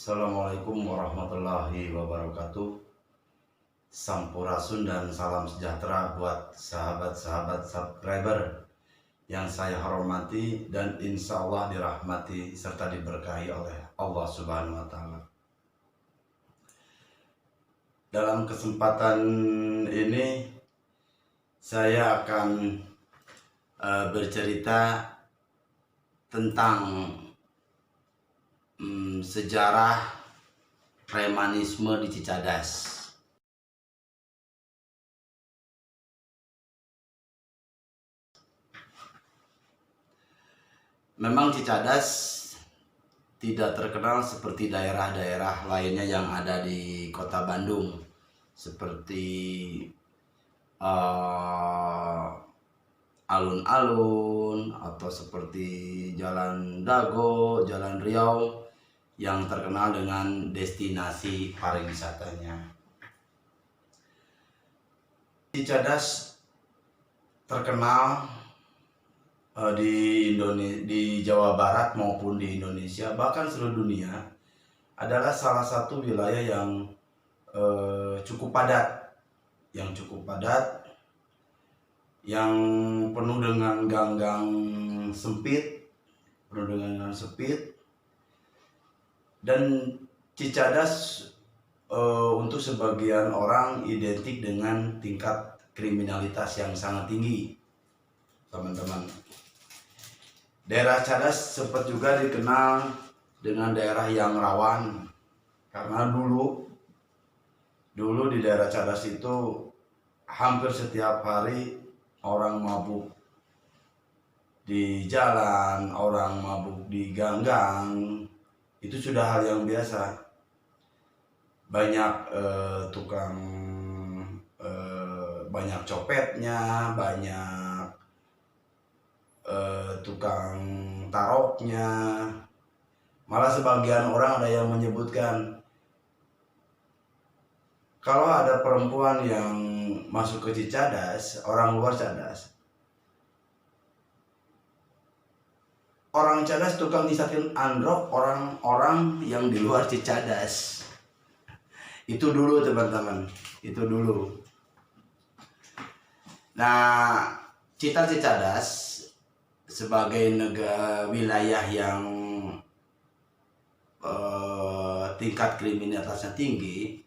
Assalamualaikum warahmatullahi wabarakatuh. Sampurasun dan salam sejahtera buat sahabat-sahabat subscriber yang saya hormati dan insya Allah dirahmati serta diberkahi oleh Allah Subhanahu wa Ta'ala. Dalam kesempatan ini saya akan bercerita tentang sejarah premanisme di Cicadas. Memang Cicadas tidak terkenal seperti daerah-daerah lainnya yang ada di kota Bandung, seperti alun-alun atau seperti Jalan Dago, Jalan Riau yang terkenal dengan destinasi pariwisatanya. Cicadas terkenal di Jawa Barat maupun di Indonesia, bahkan seluruh dunia, adalah salah satu wilayah yang cukup padat, yang penuh dengan gang-gang sempit, dan Cicadas untuk sebagian orang identik dengan tingkat kriminalitas yang sangat tinggi, teman-teman. Daerah Cicadas sempat juga dikenal dengan daerah yang rawan karena dulu di daerah Cicadas itu hampir setiap hari orang mabuk di jalan, orang mabuk di gang-gang. Itu sudah hal yang biasa. Banyak banyak copetnya, banyak tukang taroknya. Malah sebagian orang ada yang menyebutkan kalau ada perempuan yang masuk ke Cicadas, orang luar Cicadas, orang Cicadas tukang disakin androk orang-orang yang di luar Cicadas. Itu dulu, teman-teman, itu dulu. Nah, Cicadas sebagai wilayah yang tingkat kriminalitasnya tinggi,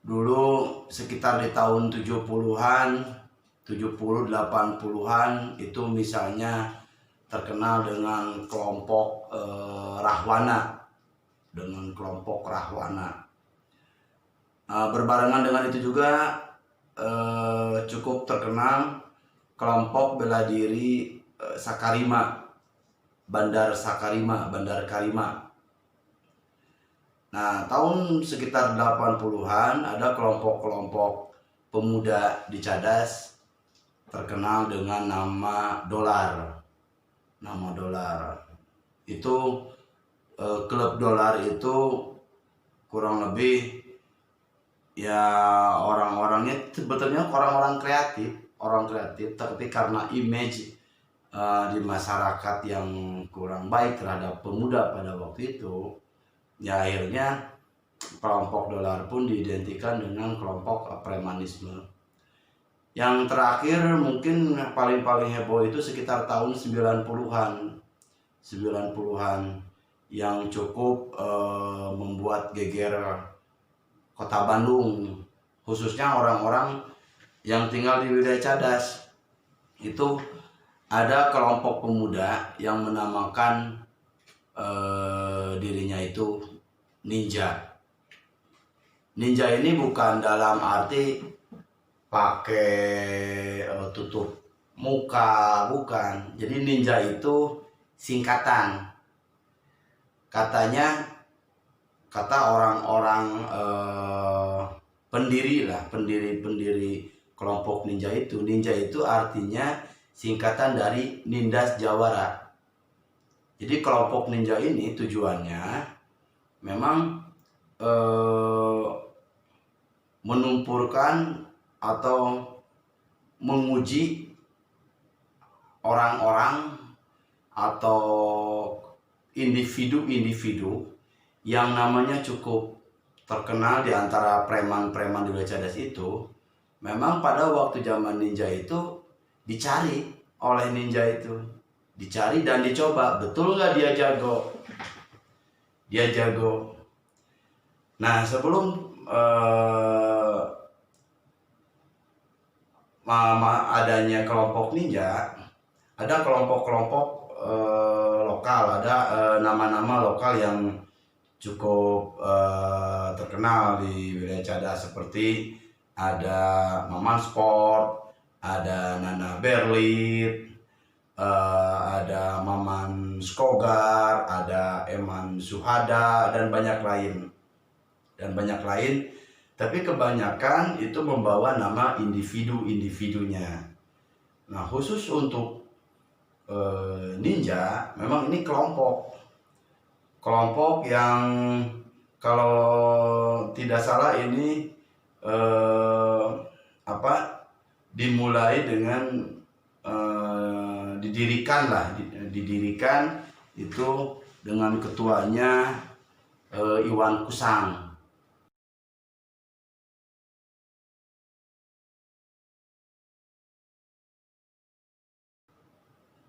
dulu sekitar di tahun 70-an, 80-an itu misalnya terkenal dengan kelompok Rahwana, berbarengan dengan itu juga cukup terkenal kelompok bela diri Sakarima, Bandar Karima. Nah, tahun sekitar 80-an ada kelompok-kelompok pemuda di Cicadas terkenal dengan nama Dolar. Itu klub Dolar itu kurang lebih ya orang-orangnya sebetulnya orang-orang kreatif, tapi karena image di masyarakat yang kurang baik terhadap pemuda pada waktu itu, ya akhirnya kelompok Dolar pun diidentikan dengan kelompok premanisme. Yang terakhir mungkin paling heboh itu sekitar tahun 90-an yang cukup membuat geger kota Bandung, khususnya orang-orang yang tinggal di wilayah Cicadas. Itu ada kelompok pemuda yang menamakan dirinya itu ninja. Ninja ini bukan dalam arti pakai tutup muka, bukan. Jadi ninja itu singkatan. Kata orang-orang pendiri kelompok ninja itu artinya singkatan dari Nindas Jawara. Jadi kelompok ninja ini tujuannya memang menumpurkan atau menguji orang-orang atau individu-individu yang namanya cukup terkenal di antara preman-preman di wilayah Cadas itu, memang pada waktu zaman ninja itu dicari oleh ninja itu, dicari dan dicoba, betul nggak dia jago? Dia jago. Nah, sebelum adanya kelompok ninja, ada kelompok-kelompok lokal, ada nama-nama lokal yang cukup terkenal di wilayah Cadas, seperti ada Maman Sport, ada Nana Berlit, ada Maman Skogar, ada Eman Suhada, dan banyak lain. Tapi kebanyakan itu membawa nama individu-individunya. Nah, khusus untuk ninja, memang ini kelompok yang kalau tidak salah ini dimulai dengan didirikan itu dengan ketuanya Iwan Kusang.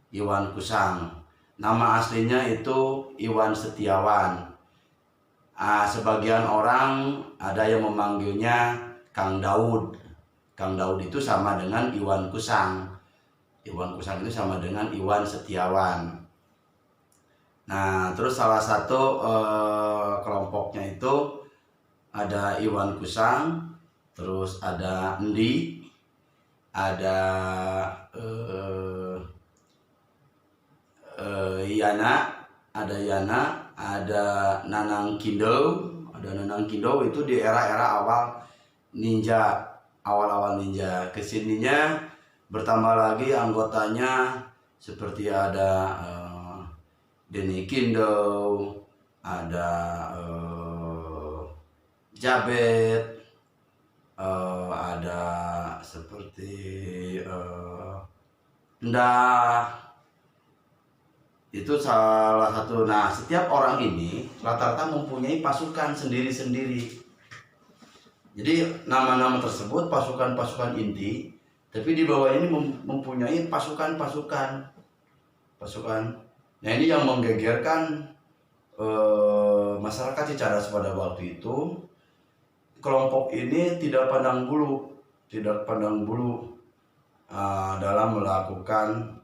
Iwan Kusang. Nama aslinya itu Iwan Setiawan. Sebagian orang ada yang memanggilnya Kang Daud. Kang Daud itu sama dengan Iwan Kusang. Iwan Kusang itu sama dengan Iwan Setiawan. Nah, terus salah satu kelompoknya itu ada Iwan Kusang, terus ada Endi, ada Yana, ada Nanang Kindo. Itu di era-era awal-awal ninja. Kesininya bertambah lagi anggotanya, seperti ada Denny Kindo, ada Jabet, ada seperti Ndah. Itu salah satu. Nah, setiap orang ini rata-rata mempunyai pasukan sendiri-sendiri. Jadi nama-nama tersebut pasukan-pasukan inti, tapi di bawah ini mempunyai pasukan. Nah, ini yang menggegerkan masyarakat Cicadas pada waktu itu. Kelompok ini tidak pandang bulu dalam melakukan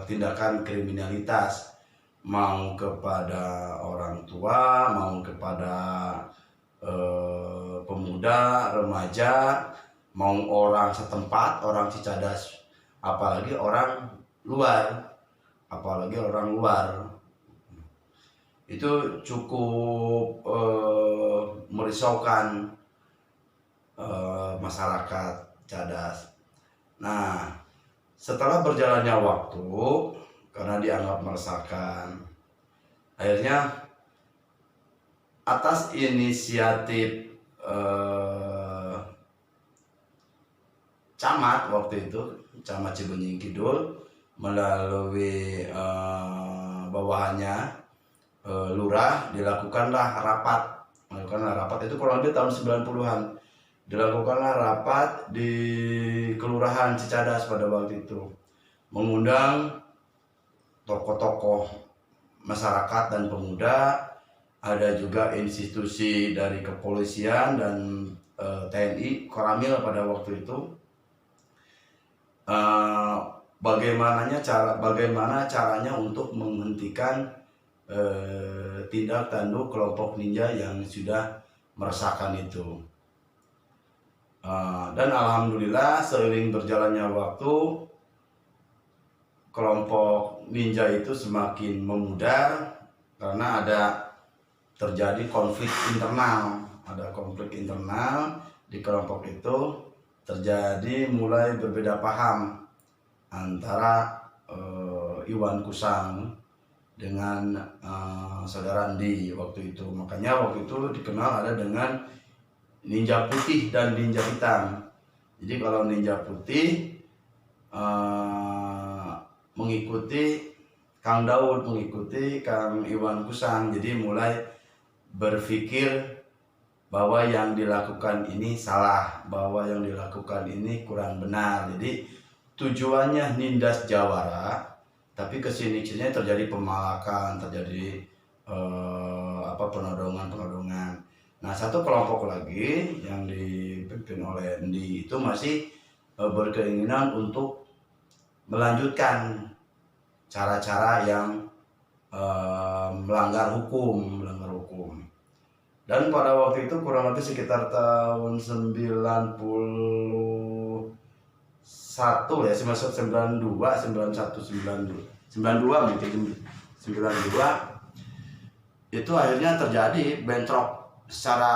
tindakan kriminalitas, mau kepada orang tua, mau kepada pemuda, remaja, mau orang setempat, orang Cicadas, apalagi orang luar. Itu cukup merisaukan masyarakat Cadas. Nah, setelah berjalannya waktu, karena dianggap meresahkan, akhirnya atas inisiatif camat waktu itu, Camat Cibenying Kidul, melalui bawahannya lurah, dilakukanlah rapat itu kurang lebih tahun 90-an. Dilakukanlah rapat di Kelurahan Cicadas pada waktu itu, mengundang tokoh-tokoh masyarakat dan pemuda, ada juga institusi dari kepolisian dan TNI, Koramil pada waktu itu. Bagaimana caranya untuk menghentikan tindak tanduk kelompok ninja yang sudah meresahkan itu. Dan alhamdulillah seiring berjalannya waktu, kelompok ninja itu semakin memudar karena terjadi konflik internal. Ada konflik internal di kelompok itu, terjadi mulai berbeda paham antara Iwan Kusang dengan saudara Endi waktu itu. Makanya waktu itu dikenal ada dengan ninja putih dan ninja hitam. Jadi kalau ninja putih mengikuti Kang Daud mengikuti Kang Iwan Kusang, jadi mulai berpikir bahwa yang dilakukan ini salah, bahwa yang dilakukan ini kurang benar. Jadi tujuannya nindas jawara, tapi kesini-sini terjadi pemalakan, terjadi penodongan. Nah, satu kelompok lagi yang dipimpin oleh Endi itu masih berkeinginan untuk melanjutkan cara-cara yang melanggar hukum. Dan pada waktu itu kurang lebih sekitar tahun 91 ya, semester 92 mungkin 92 itu akhirnya terjadi bentrok secara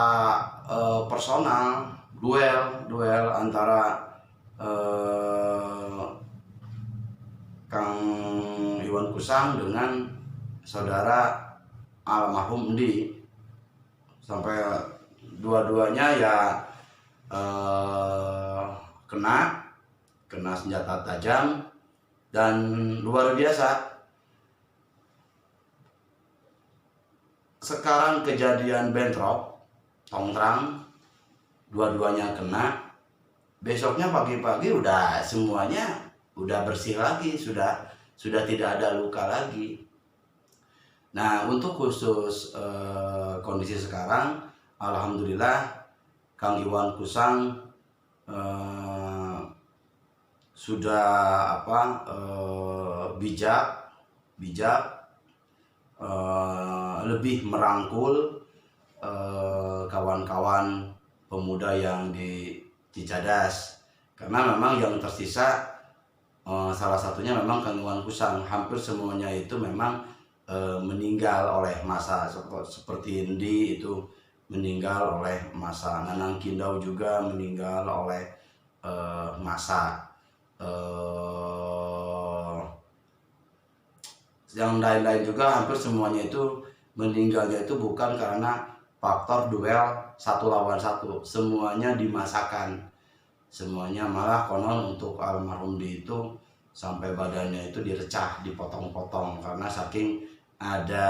personal, duel antara Kang Iwan Kusang dengan saudara almarhum Endi, sampai dua-duanya ya kena senjata tajam. Dan luar biasa, sekarang kejadian bentrok tongtrang, dua-duanya kena, besoknya pagi-pagi udah semuanya udah bersih lagi, sudah tidak ada luka lagi. Nah, untuk khusus kondisi sekarang, alhamdulillah Kang Iwan Kusang sudah bijak, lebih merangkul kawan-kawan pemuda yang di Cicadas, karena memang yang tersisa salah satunya memang Kang Iwan Kusang. Hampir semuanya itu memang meninggal oleh masa, seperti Endi itu meninggal oleh masa, Nanang Kindau juga meninggal oleh masa, yang lain-lain juga hampir semuanya itu meninggalnya itu bukan karena faktor duel 1 lawan 1, semuanya dimasakan, semuanya. Malah konon untuk almarhum Di itu sampai badannya itu direcah, dipotong-potong, karena saking ada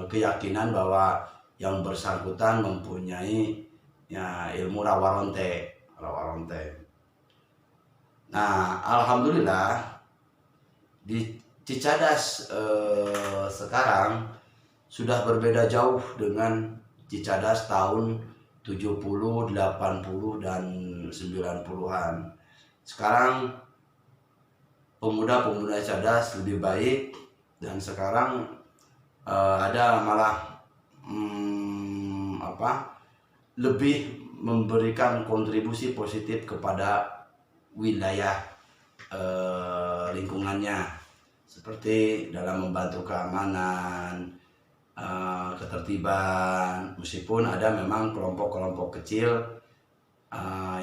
keyakinan bahwa yang bersangkutan mempunyai ya ilmu rawaronte. Nah, alhamdulillah di Cicadas sekarang sudah berbeda jauh dengan Cicadas tahun 70, 80 dan 90-an. Sekarang pemuda-pemuda Cicadas lebih baik, dan sekarang ada malah lebih memberikan kontribusi positif kepada wilayah lingkungannya, seperti dalam membantu keamanan, ketertiban. Meskipun ada memang kelompok-kelompok kecil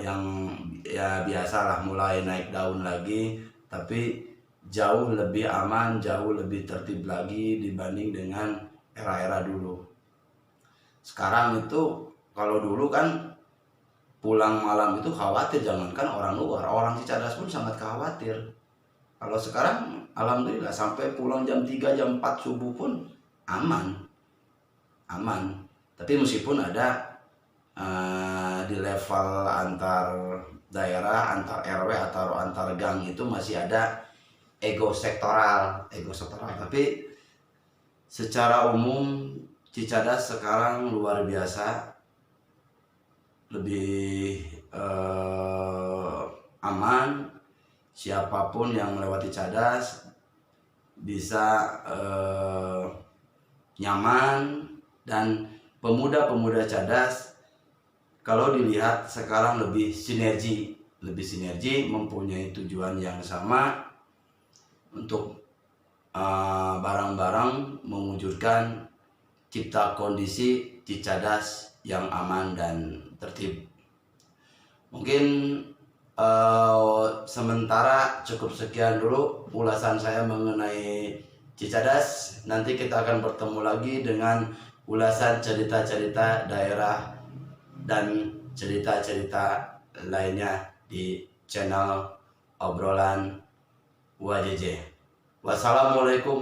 yang ya biasalah mulai naik daun lagi, tapi jauh lebih aman, jauh lebih tertib lagi dibanding dengan era-era dulu. Sekarang itu, kalau dulu kan pulang malam itu khawatir, jangankan orang luar, orang Cicadas pun sangat khawatir. Kalau sekarang alhamdulillah sampai pulang jam 3, jam 4 subuh pun aman. Tapi meskipun ada di level antar daerah, antar RW atau antar gang itu masih ada ego sektoral. Tapi secara umum Cicadas sekarang luar biasa, lebih aman. Siapapun yang melewati Cicadas bisa nyaman. Dan pemuda-pemuda Cicadas kalau dilihat sekarang lebih sinergi, mempunyai tujuan yang sama untuk bareng-bareng mewujudkan cipta kondisi Cicadas yang aman dan tertib. Mungkin sementara cukup sekian dulu ulasan saya mengenai Cicadas. Nanti kita akan bertemu lagi dengan ulasan cerita-cerita daerah dan cerita-cerita lainnya di channel obrolan WJJ. Wassalamualaikum